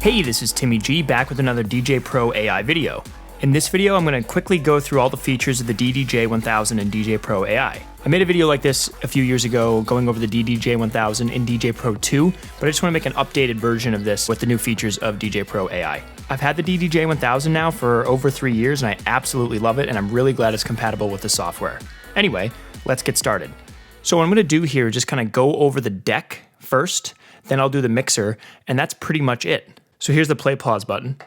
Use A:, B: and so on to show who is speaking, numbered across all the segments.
A: Hey, this is TimmyG back with another DJay Pro AI video. In this video, I'm going to quickly go through all the features of the DDJ-1000 and DJay Pro AI. I made a video like this a few years ago going over the DDJ-1000 in DJay Pro 2, but I just want to make an updated version of this with the new features of DJay Pro AI. I've had the DDJ-1000 now for over 3 years and I absolutely love it, and I'm really glad it's compatible with the software. Anyway, let's get started. So what I'm going to do here is just kind of go over the deck first, then I'll do the mixer, and that's pretty much it. So here's the play pause button,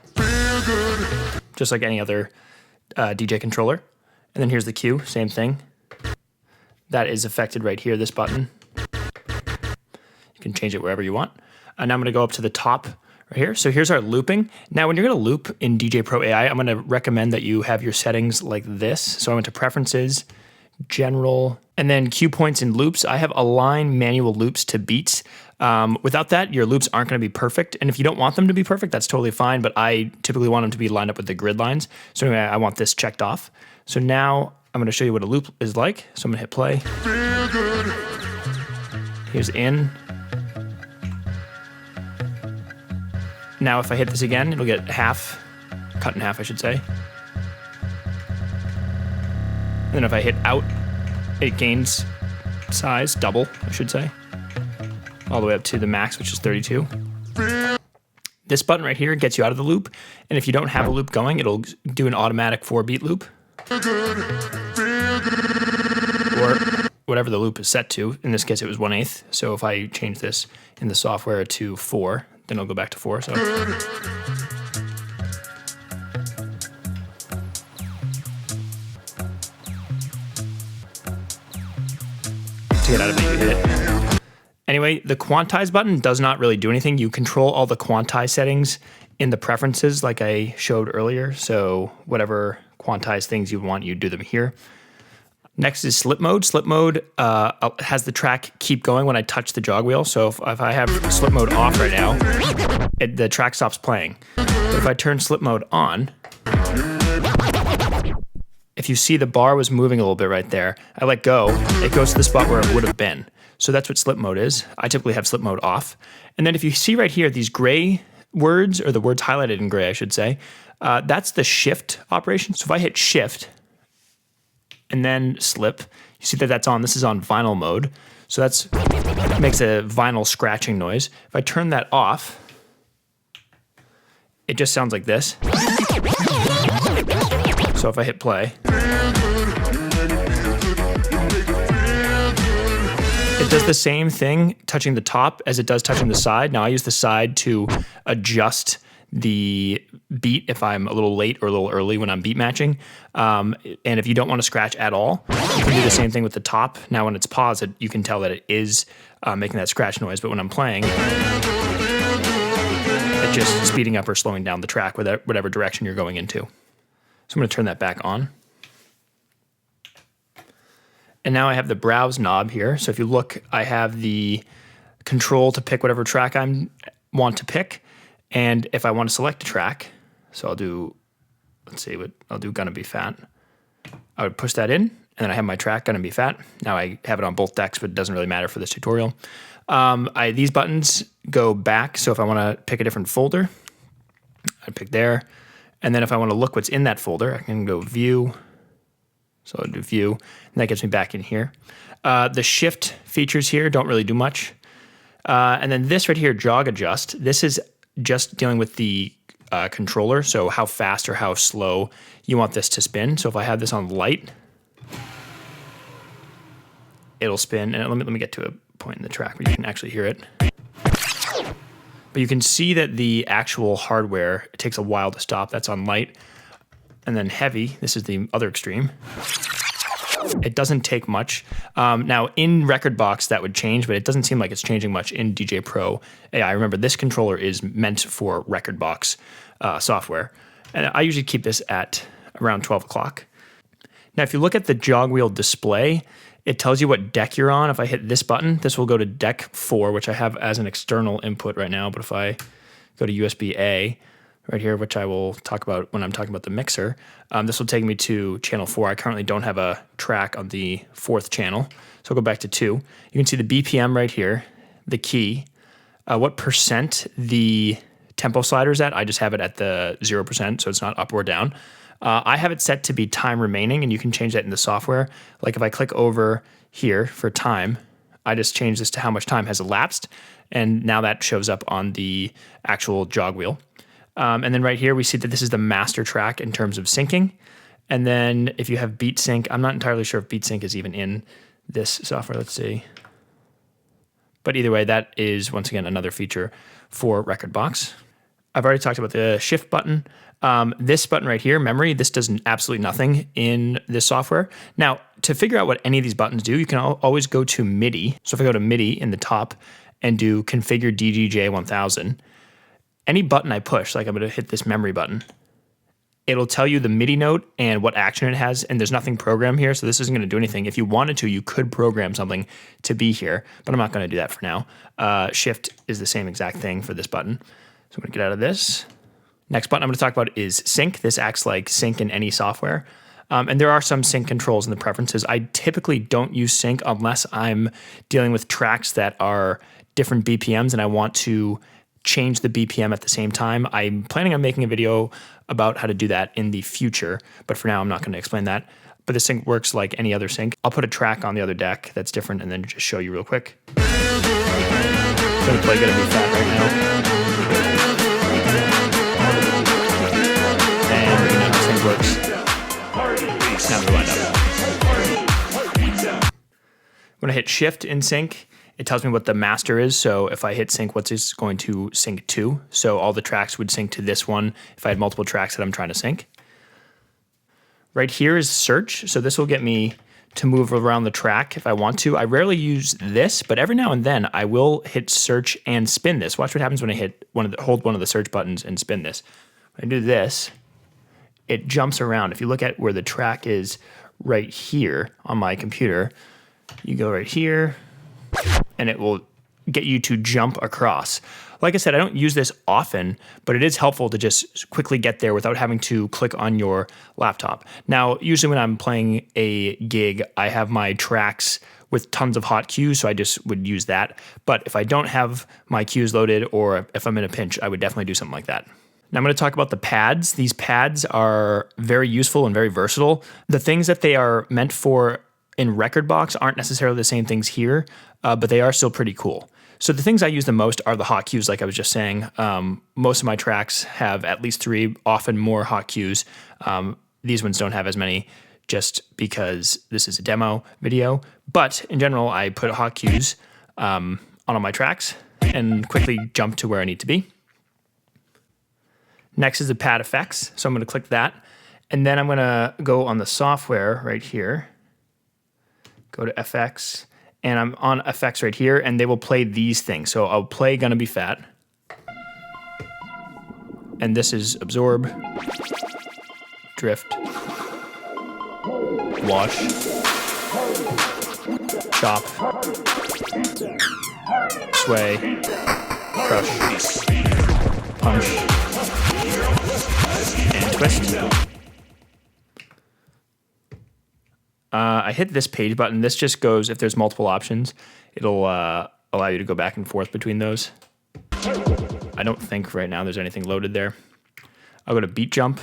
A: just like any other DJ controller. And then here's the cue, same thing. That is affected right here, this button. You can change it wherever you want. And now I'm gonna go up to the top right here. So here's our looping. Now when you're gonna loop in DJay Pro AI, I'm gonna recommend that you have your settings like this. So I went to Preferences, General, and then cue points and loops. I have align manual loops to beats. Without that, your loops aren't going to be perfect. And if you don't want them to be perfect, that's totally fine. But I typically want them to be lined up with the grid lines. So anyway, I want this checked off. So now I'm going to show you what a loop is like. So I'm going to hit play. Here's in. Now if I hit this again, it'll get half, cut in half, I should say. And then if I hit out, it gains size, double, I should say, all the way up to the max, which is 32. This button right here gets you out of the loop, and if you don't have a loop going, it'll do an automatic 4-beat loop. Or whatever the loop is set to. In this case, it was 1/8. So if I change this in the software to 4, then it'll go back to 4. So. To get out of it, you hit it. Anyway, the quantize button does not really do anything. You control all the quantize settings in the preferences like I showed earlier. So whatever quantize things you want, you do them here. Next is slip mode. Slip mode has the track keep going when I touch the jog wheel. So if I have slip mode off right now, the track stops playing. But if I turn slip mode on, if you see the bar was moving a little bit right there, I let go, it goes to the spot where it would have been. So that's what slip mode is. I typically have slip mode off. And then if you see right here, these gray words, or the words highlighted in gray, I should say, that's the shift operation. So if I hit shift and then slip, you see that that's on. This is on vinyl mode. So that makes a vinyl scratching noise. If I turn that off, it just sounds like this. So if I hit play, it does the same thing touching the top as it does touching the side. Now I use the side to adjust the beat if I'm a little late or a little early when I'm beat matching. And if you don't want to scratch at all, you can do the same thing with the top. Now when it's paused, you can tell that it is making that scratch noise, but when I'm playing, it's just speeding up or slowing down the track with whatever direction you're going into. So I'm going to turn that back on. And now I have the browse knob here. So if you look, I have the control to pick whatever track I want to pick. And if I want to select a track, so I'll do, let's see, I'll do Gonna Be Fat. I would push that in, and then I have my track, Gonna Be Fat. Now I have it on both decks, but it doesn't really matter for this tutorial. These buttons go back, so if I want to pick a different folder, I'd pick there. And then if I want to look what's in that folder, I can go View. So I'll do View, and that gets me back in here. The shift features here don't really do much. And then this right here, Jog Adjust, this is just dealing with the controller, so how fast or how slow you want this to spin. So if I have this on light, it'll spin. And let me get to a point in the track where you can actually hear it. But you can see that the actual hardware, it takes a while to stop. That's on light. And then heavy, this is the other extreme. It doesn't take much. Now in Rekordbox that would change, but it doesn't seem like it's changing much in DJay Pro AI. Remember, this controller is meant for Rekordbox software. And I usually keep this at around 12 o'clock. Now if you look at the jog wheel display, it tells you what deck you're on. If I hit this button, this will go to deck 4, which I have as an external input right now. But if I go to USB-A, right here, which I will talk about when I'm talking about the mixer. This will take me to channel 4. I currently don't have a track on the 4th channel, so I'll go back to 2. You can see the BPM right here, the key, what percent the tempo slider is at. I just have it at the 0%, so it's not up or down. I have it set to be time remaining, and you can change that in the software. Like if I click over here for time, I just change this to how much time has elapsed, and now that shows up on the actual jog wheel. And then right here, we see that this is the master track in terms of syncing. And then if you have beat sync, I'm not entirely sure if beat sync is even in this software. Let's see. But either way, that is, once again, another feature for Rekordbox. I've already talked about the shift button. This button right here, memory, this does absolutely nothing in this software. Now, to figure out what any of these buttons do, you can always go to MIDI. So if I go to MIDI in the top and do configure DDJ-1000, any button I push, like I'm going to hit this memory button, it'll tell you the MIDI note and what action it has, and there's nothing programmed here, so this isn't going to do anything. If you wanted to, you could program something to be here, but I'm not going to do that for now. Shift is the same exact thing for this button. So I'm going to get out of this. Next button I'm going to talk about is sync. This acts like sync in any software. And there are some sync controls in the preferences. I typically don't use sync unless I'm dealing with tracks that are different BPMs and I want to change the BPM at the same time. I'm planning on making a video about how to do that in the future, but for now I'm not going to explain that. But this sync works like any other sync. I'll put a track on the other deck that's different and then just show you real quick. I'm going to play Gonna Be Fat right now. And you know how this thing works. Now we wind up. When I hit shift in sync, it tells me what the master is. So if I hit sync, what's this going to sync to? So all the tracks would sync to this one if I had multiple tracks that I'm trying to sync. Right here is search. So this will get me to move around the track if I want to. I rarely use this, but every now and then I will hit search and spin this. Watch what happens when I hit hold one of the search buttons and spin this. When I do this, it jumps around. If you look at where the track is right here on my computer, you go right here, and it will get you to jump across. Like I said, I don't use this often, but it is helpful to just quickly get there without having to click on your laptop. Now, usually when I'm playing a gig, I have my tracks with tons of hot cues, so I just would use that. But if I don't have my cues loaded, or if I'm in a pinch, I would definitely do something like that. Now I'm going to talk about the pads. These pads are very useful and very versatile. The things that they are meant for in Rekordbox aren't necessarily the same things here, but they are still pretty cool. So the things I use the most are the hot cues, like I was just saying. Most of my tracks have at least 3, often more hot cues. These ones don't have as many just because this is a demo video. But in general, I put hot cues on all my tracks and quickly jump to where I need to be. Next is the pad effects. So I'm going to click that. And then I'm going to go on the software right here. Go to FX. And I'm on effects right here, and they will play these things. So I'll play Gonna Be Fat. And this is absorb, drift, wash, chop, sway, crush, punch, and twist. I hit this page button. This just goes, if there's multiple options, it'll allow you to go back and forth between those. I don't think right now there's anything loaded there. I'll go to beat jump.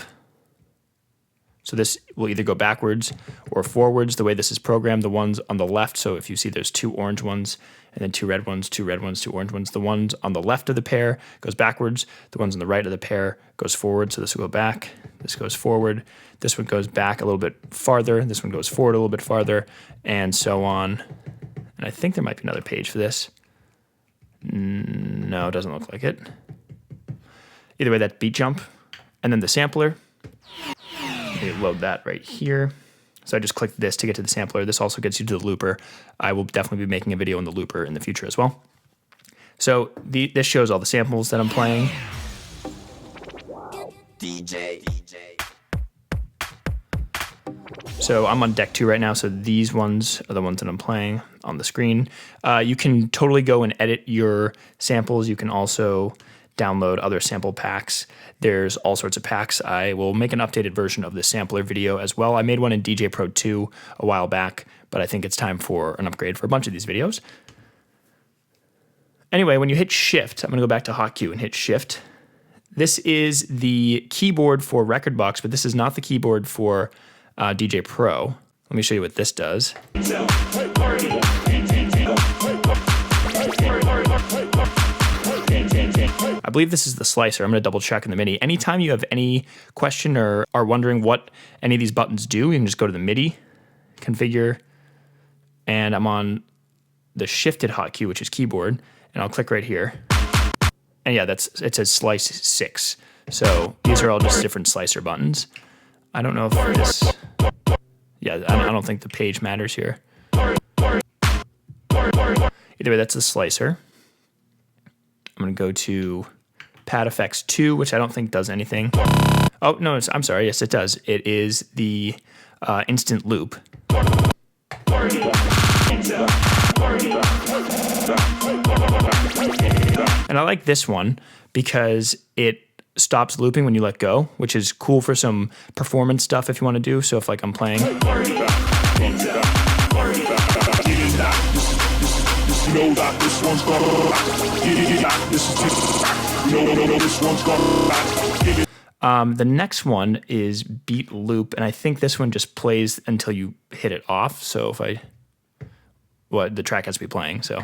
A: So this will either go backwards or forwards the way this is programmed. The ones on the left, so if you see there's 2 orange ones and then 2 red ones, 2 red ones, 2 orange ones. The ones on the left of the pair goes backwards. The ones on the right of the pair goes forward. So this will go back. This goes forward. This one goes back a little bit farther. This one goes forward a little bit farther, and so on. And I think there might be another page for this. No, it doesn't look like it. Either way, that's beat jump. And then the sampler. You load that right here. So I just clicked this to get to the sampler. This also gets you to the looper. I will definitely be making a video on the looper in the future as well. So this shows all the samples that I'm playing. DJ. So I'm on deck 2 right now, so these ones are the ones that I'm playing on the screen. You can totally go and edit your samples. You can also download other sample packs. There's all sorts of packs. I will make an updated version of the sampler video as well. I made one in DJay Pro 2 a while back, but I think it's time for an upgrade for a bunch of these videos. Anyway, when you hit shift, I'm going to go back to hot cue and hit shift. This is the keyboard for Rekordbox, but this is not the keyboard for DJay Pro. Let me show you what this does. I believe this is the slicer. I'm going to double check in the MIDI. Anytime you have any question or are wondering what any of these buttons do, you can just go to the MIDI, configure, and I'm on the shifted hotkey, which is keyboard, and I'll click right here. And yeah, it says slice 6. So these are all just different slicer buttons. I don't know if this, yeah, I don't think the page matters here. Either way, that's the slicer. I'm going to go to Pad Effects 2, which I don't think does anything. Oh, no, I'm sorry. Yes, it does. It is the instant loop. And I like this one because it stops looping when you let go, which is cool for some performance stuff if you want to do. So if like I'm playing. The next one is beat loop, and I think this one just plays until you hit it off. So if the track has to be playing. So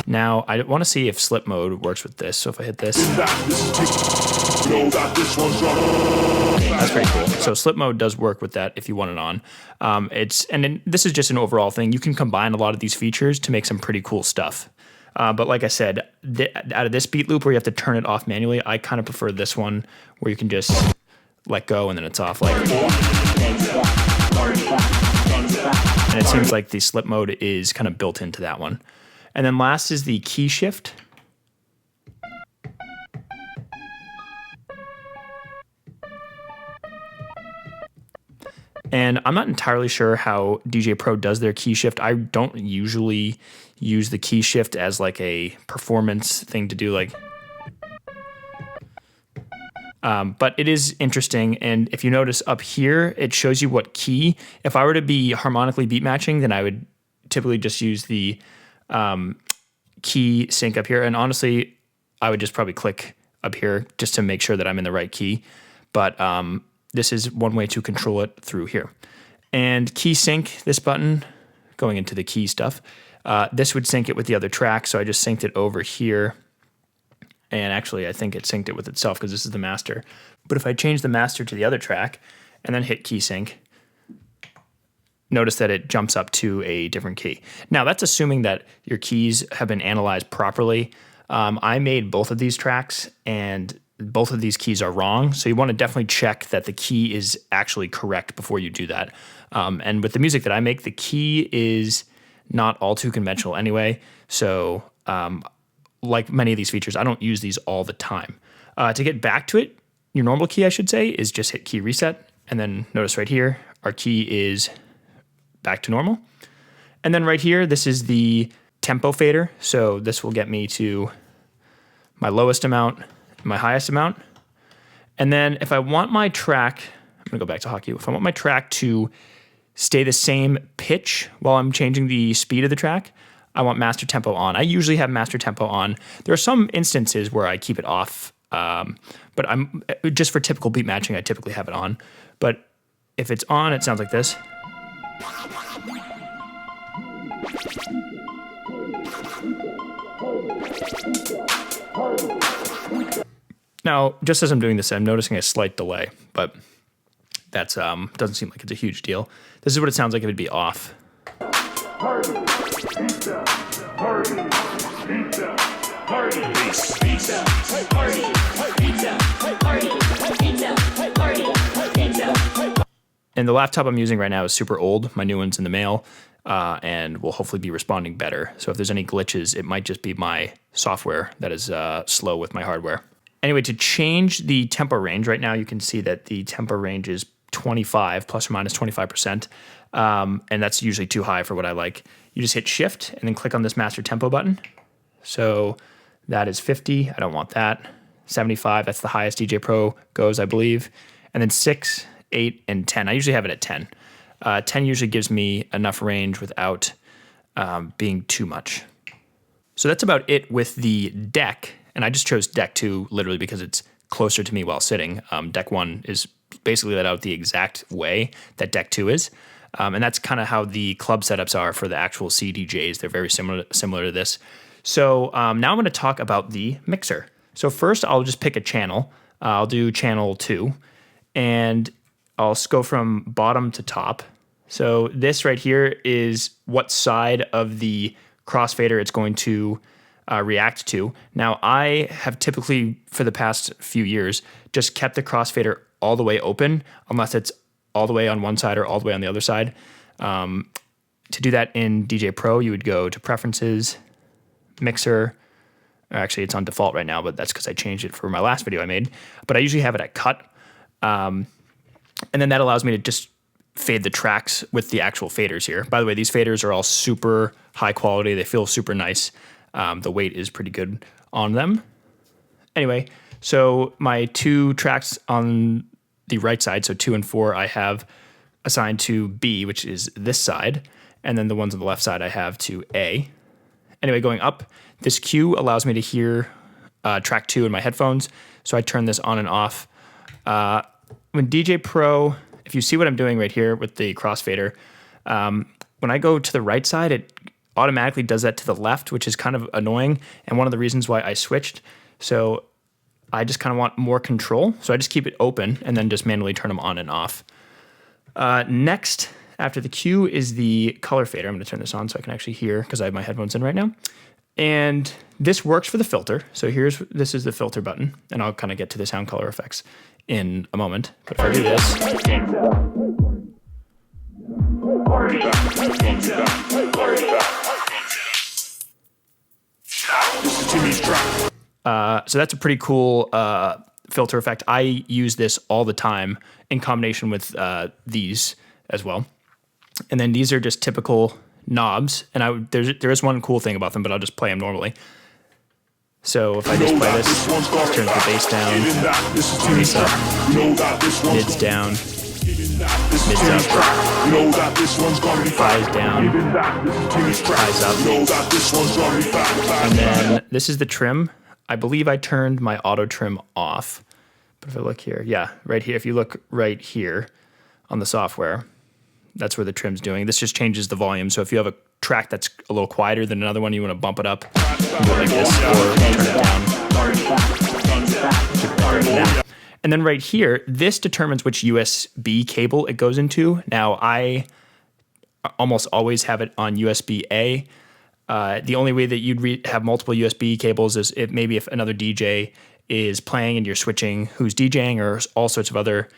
A: now I want to see if slip mode works with this. So if I hit this, that's very cool. So slip mode does work with that if you want it on. This is just an overall thing. You can combine a lot of these features to make some pretty cool stuff. But like I said, out of this beat loop where you have to turn it off manually, I kind of prefer this one where you can just let go and then it's off. And it seems like the slip mode is kind of built into that one. And then last is the key shift. And I'm not entirely sure how DJay Pro does their key shift. I don't usually use the key shift as like a performance thing to do, like. But it is interesting, and if you notice up here, it shows you what key. If I were to be harmonically beat matching, then I would typically just use the key sync up here. And honestly, I would just probably click up here just to make sure that I'm in the right key. But this is one way to control it through here. And key sync, this button, going into the key stuff, this would sync it with the other track. So I just synced it over here. And actually, I think it synced it with itself because this is the master. But if I change the master to the other track and then hit key sync, notice that it jumps up to a different key. Now, that's assuming that your keys have been analyzed properly. I made both of these tracks, and both of these keys are wrong. So you want to definitely check that the key is actually correct before you do that. And with the music that I make, the key is not all too conventional anyway. So like many of these features, I don't use these all the time. To get back to it, your normal key, I should say, is just hit key reset. And then notice right here, our key is back to normal. And then right here, this is the tempo fader. So this will get me to my lowest amount, my highest amount. And then if I want my track, I'm gonna go back to hotkey. If I want my track to stay the same pitch while I'm changing the speed of the track, I want master tempo on. I usually have master tempo on. There are some instances where I keep it off, but I'm just for typical beat matching, I typically have it on. But if it's on, it sounds like this. Now, just as I'm doing this, I'm noticing a slight delay, but that's doesn't seem like it's a huge deal. This is what it sounds like if it'd be off. And the laptop I'm using right now is super old. My new one's in the mail, and will hopefully be responding better. So if there's any glitches, it might just be my software that is slow with my hardware. Anyway, to change the tempo range, right now you can see that the tempo range is 25, plus or minus 25%, and that's usually too high for what I like. You just hit shift and then click on this master tempo button. So that is 50, I don't want that. 75, that's the highest DJay Pro goes, I believe. And then 6, 8, and 10. I usually have it at 10. 10 usually gives me enough range without being too much. So that's about it with the deck. And I just chose deck 2 literally because it's closer to me while sitting. Deck 1 is basically laid out the exact way that deck 2 is. And that's kind of how the club setups are for the actual CDJs. They're very similar to this. So now I'm going to talk about the mixer. So first I'll just pick a channel. I'll do channel 2 and I'll go from bottom to top. So this right here is what side of the crossfader it's going to react to. Now I have typically for the past few years just kept the crossfader all the way open unless it's all the way on one side or all the way on the other side. To do that in DJay Pro, you would go to Preferences, Mixer. Actually, it's on default right now, but that's because I changed it for my last video I made. But I usually have it at cut. And then that allows me to just fade the tracks with the actual faders here. By the way, these faders are all super high quality. They feel super nice. The weight is pretty good on them. Anyway, so my 2 tracks on the right side, so 2 and 4, I have assigned to B, which is this side. And then the ones on the left side I have to A. Anyway, going up, this Q allows me to hear track 2 in my headphones. So I turn this on and off. When DJay Pro, if you see what I'm doing right here with the crossfader, when I go to the right side, it automatically does that to the left, which is kind of annoying. And one of the reasons why I switched. So I just kind of want more control. So I just keep it open and then just manually turn them on and off. Next, after the Q is the color fader. I'm going to turn this on so I can actually hear because I have my headphones in right now. And this works for the filter. So this is the filter button, and I'll kind of get to the sound color effects in a moment. But if I do this, so that's a pretty cool filter effect. I use this all the time in combination with these as well. And then these are just typical knobs, and there is one cool thing about them, but I'll just play them normally. So if I just play this turns the bass down, bass up, mids down, mids up, highs down, highs up, and then this is the trim. I believe I turned my auto trim off, but if I look here, yeah, right here, if you look right here on the software, that's where the trim's doing. This just changes the volume. So if you have a track that's a little quieter than another one, you want to bump it up, go like this, or turn it down. And then right here, this determines which USB cable it goes into. Now, I almost always have it on USB-A. The only way that you'd have multiple USB cables is maybe if another DJ is playing and you're switching who's DJing, or all sorts of other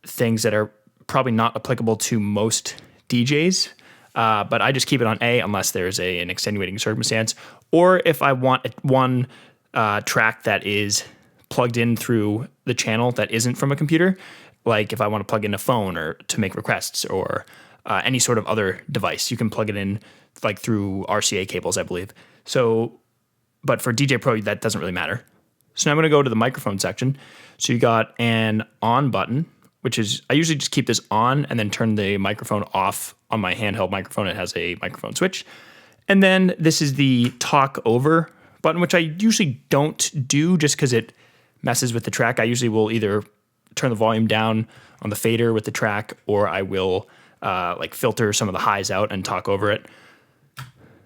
A: things that are probably not applicable to most DJs, but I just keep it on A unless there's an extenuating circumstance, or if I want one track that is plugged in through the channel that isn't from a computer, like if I want to plug in a phone or to make requests or any sort of other device, you can plug it in like through RCA cables, I believe. So, but for DJay Pro, that doesn't really matter. So now I'm going to go to the microphone section. So you got an on button, which is, I usually just keep this on and then turn the microphone off on my handheld microphone. It has a microphone switch. And then this is the talk over button, which I usually don't do just because it messes with the track. I usually will either turn the volume down on the fader with the track, or I will like filter some of the highs out and talk over it.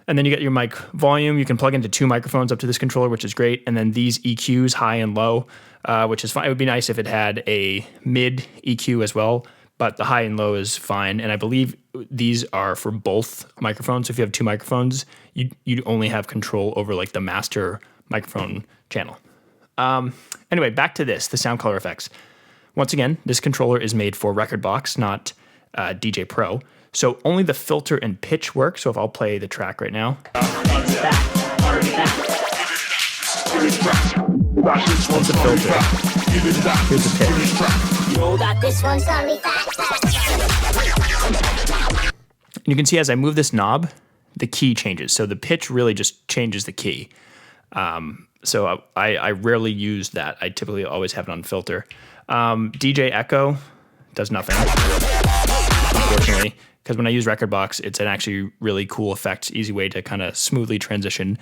A: And then you get your mic volume. You can plug into 2 microphones up to this controller, which is great. And then these EQs, high and low, which is fine. It would be nice if it had a mid EQ as well, but the high and low is fine. And I believe these are for both microphones. So if you have 2 microphones, you only have control over like the master microphone channel. Anyway, back to the sound color effects. Once again, this controller is made for Rekordbox, not DJay Pro. So only the filter and pitch work. So if I'll play the track right now. That's the filter. Here's the pitch. And you can see as I move this knob, the key changes. So the pitch really just changes the key. So I rarely use that. I typically always have it on filter. DJ Echo does nothing. unfortunately, because when I use Rekordbox, it's an actually really cool effect, easy way to kind of smoothly transition,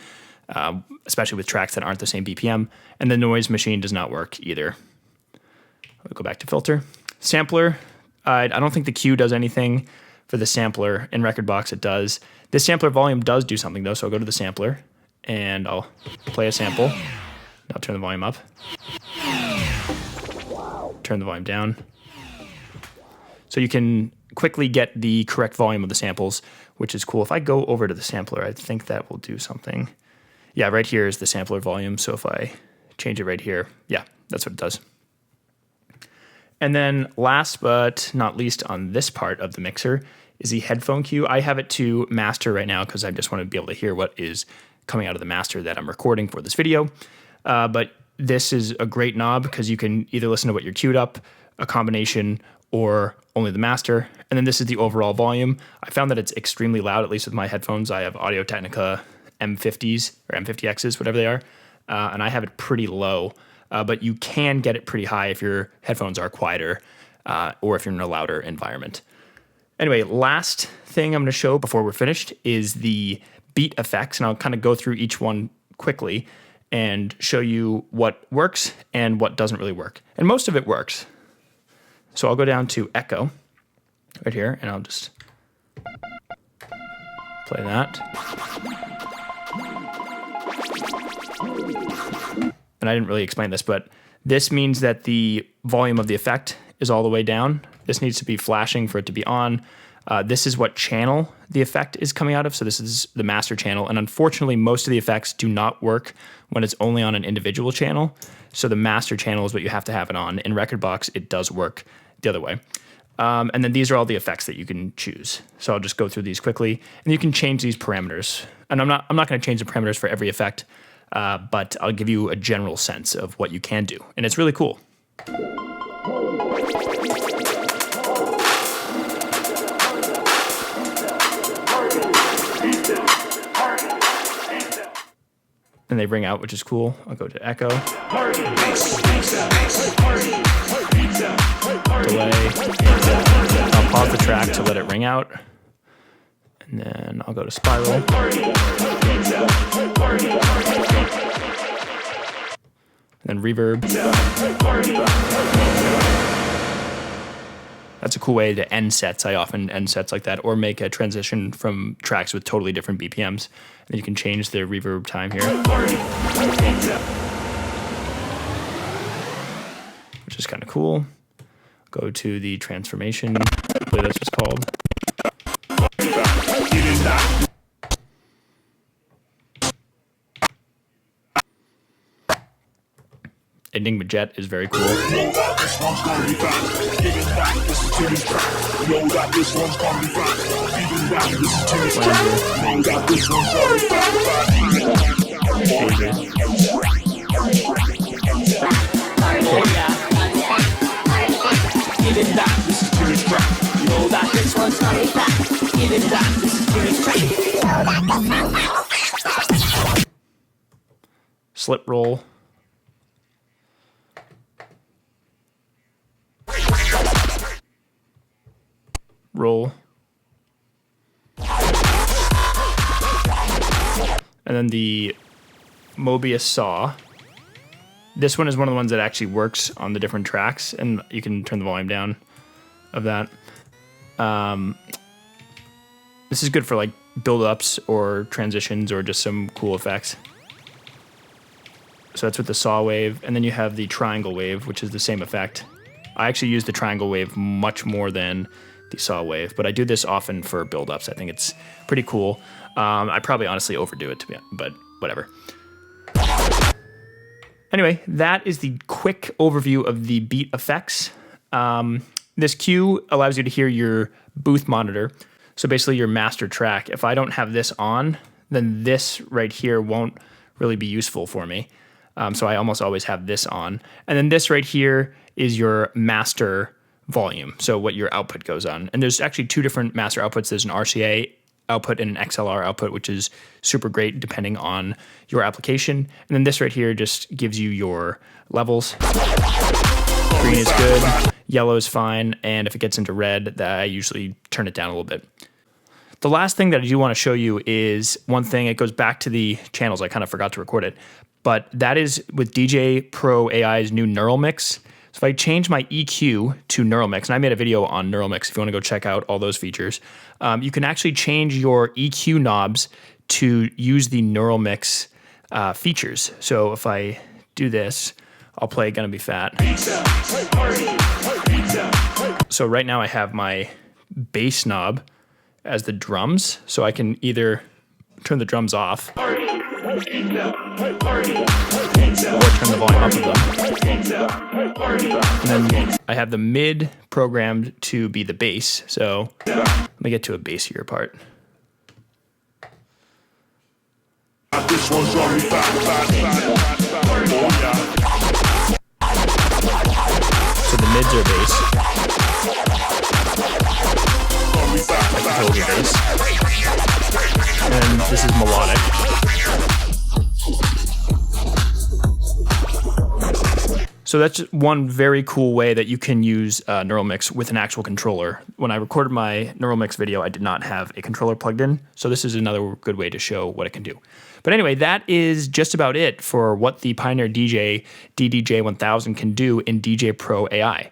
A: especially with tracks that aren't the same BPM. And the noise machine does not work either. I'll go back to filter. Sampler, I don't think the Q does anything for the sampler. In Rekordbox, it does. This sampler volume does do something though, so I'll go to the sampler and I'll play a sample. I'll turn the volume up. Turn the volume down. So you can quickly get the correct volume of the samples, which is cool. If I go over to the sampler, I think that will do something. Yeah, right here is the sampler volume. So if I change it right here, yeah, that's what it does. And then last but not least on this part of the mixer is the headphone cue. I have it to master right now because I just want to be able to hear what is coming out of the master that I'm recording for this video. But this is a great knob because you can either listen to what you're queued up, a combination, or only the master. And then this is the overall volume. I found that it's extremely loud, at least with my headphones. I have Audio-Technica M50s or M50Xs, whatever they are. And I have it pretty low, but you can get it pretty high if your headphones are quieter or if you're in a louder environment. Anyway, last thing I'm going to show before we're finished is the beat effects. And I'll kind of go through each one quickly and show you what works and what doesn't really work. And most of it works. So I'll go down to Echo right here, and I'll just play that. And I didn't really explain this, but this means that the volume of the effect is all the way down. This needs to be flashing for it to be on. This is what channel the effect is coming out of. So this is the master channel. And unfortunately, most of the effects do not work when it's only on an individual channel. So the master channel is what you have to have it on. In Rekordbox, it does work the other way. And then these are all the effects that you can choose. So I'll just go through these quickly. And you can change these parameters. And I'm not going to change the parameters for every effect, but I'll give you a general sense of what you can do. And it's really cool. And they ring out, which is cool. I'll go to Echo. Delay. I'll pause the track to let it ring out. And then I'll go to Spiral. And then Reverb. That's a cool way to end sets. I often end sets like that, or make a transition from tracks with totally different BPMs. And you can change the reverb time here, which is kind of cool. Go to the transformation, I believe that's what's called. Enigma Jet is very cool. Slip roll. Roll. And then the Mobius saw. This one is one of the ones that actually works on the different tracks, and you can turn the volume down of that. This is good for like build-ups or transitions or just some cool effects. So that's with the saw wave, and then you have the triangle wave, which is the same effect. I actually use the triangle wave much more than the saw wave, but I do this often for build-ups. I think it's pretty cool. I probably honestly overdo it, but whatever. Anyway, that is the quick overview of the beat effects. This cue allows you to hear your booth monitor. So basically your master track. If I don't have this on, then this right here won't really be useful for me. So I almost always have this on. And then this right here is your master volume. So what your output goes on. And there's actually two different master outputs. There's an RCA output and an XLR output, which is super great depending on your application. And then this right here just gives you your levels. Green is good. Yellow is fine, and if it gets into red, I usually turn it down a little bit. The last thing that I do want to show you is one thing. It goes back to the channels. I kind of forgot to record it, but that is with DJay Pro AI's new Neural Mix. So if I change my EQ to Neural Mix, and I made a video on Neural Mix if you want to go check out all those features, you can actually change your EQ knobs to use the Neural Mix features. So if I do this, I'll play Gonna Be Fat. So right now I have my bass knob as the drums, so I can either turn the drums off or turn the volume up of them. And then I have the mid programmed to be the bass, so let me get to a bassier part. So the mids are bass. Like the bass. And this is melodic. So that's one very cool way that you can use Neural Mix with an actual controller. When I recorded my Neural Mix video, I did not have a controller plugged in, so this is another good way to show what it can do. But anyway, that is just about it for what the Pioneer DJ DDJ-1000 can do in DJay Pro AI.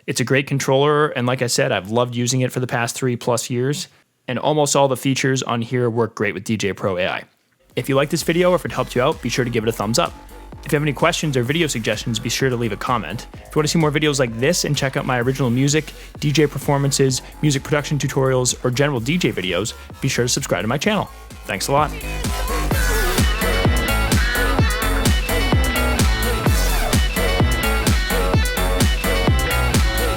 A: It's a great controller, and like I said, I've loved using it for the past 3+ years, and almost all the features on here work great with DJay Pro AI. If you like this video or if it helped you out, be sure to give it a thumbs up. If you have any questions or video suggestions, be sure to leave a comment. If you want to see more videos like this and check out my original music, DJ performances, music production tutorials, or general DJ videos, be sure to subscribe to my channel. Thanks a lot.